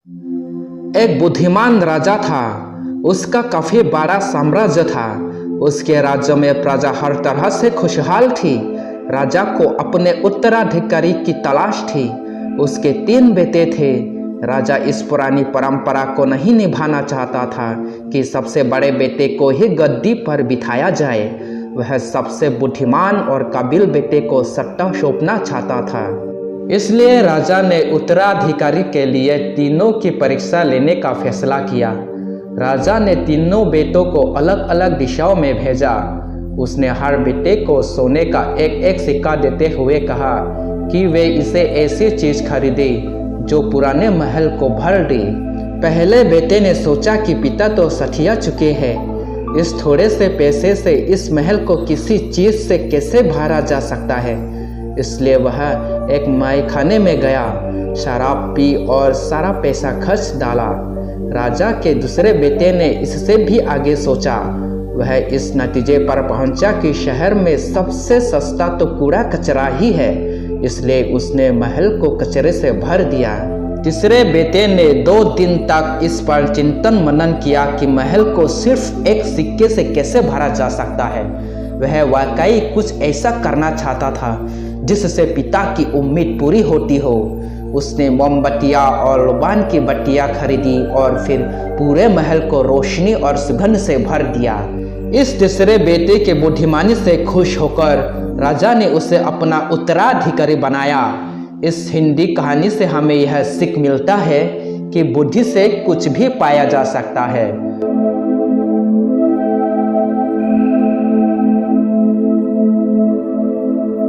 एक बुद्धिमान राजा था। उसका काफी बड़ा साम्राज्य था। उसके राज्य में प्रजा हर तरह से खुशहाल थी। राजा को अपने उत्तराधिकारी की तलाश थी। उसके 3 बेटे थे। राजा इस पुरानी परंपरा को नहीं निभाना चाहता था कि सबसे बड़े बेटे को ही गद्दी पर बिठाया जाए। वह सबसे बुद्धिमान और काबिल बेटे को सट्टा सौंपना चाहता था। इसलिए राजा ने उत्तराधिकारी के लिए तीनों की परीक्षा लेने का फैसला किया। राजा ने तीनों बेटों को अलग अलग दिशाओं में भेजा। उसने हर बेटे को सोने का एक एक सिक्का देते हुए कहा कि वे इसे ऐसी चीज खरीदे जो पुराने महल को भर दे। पहले बेटे ने सोचा कि पिता तो सठिया चुके हैं, इस थोड़े से पैसे से इस महल को किसी चीज से कैसे भरा जा सकता है। इसलिए वह एक मायखाने में गया, शराब पी और सारा पैसा खर्च डाला। राजा के दूसरे बेटे ने इससे भी आगे सोचा। वह इस नतीजे पर पहुंचा कि शहर में सबसे सस्ता तो कूड़ा कचरा ही है, इसलिए उसने महल को कचरे से भर दिया। तीसरे बेटे ने 2 दिन तक इस पर चिंतन मनन किया कि महल को सिर्फ एक सिक्के से कैसे भरा जा सकता है। वह वाकई कुछ ऐसा करना चाहता था जिससे पिता की उम्मीद पूरी होती हो। उसने मोमबत्तियाँ और लुबान की बत्तियाँ खरीदी और फिर पूरे महल को रोशनी और सुगंध से भर दिया। इस तीसरे बेटे के बुद्धिमानी से खुश होकर राजा ने उसे अपना उत्तराधिकारी बनाया। इस हिंदी कहानी से हमें यह सीख मिलता है कि बुद्धि से कुछ भी पाया जा सकता है।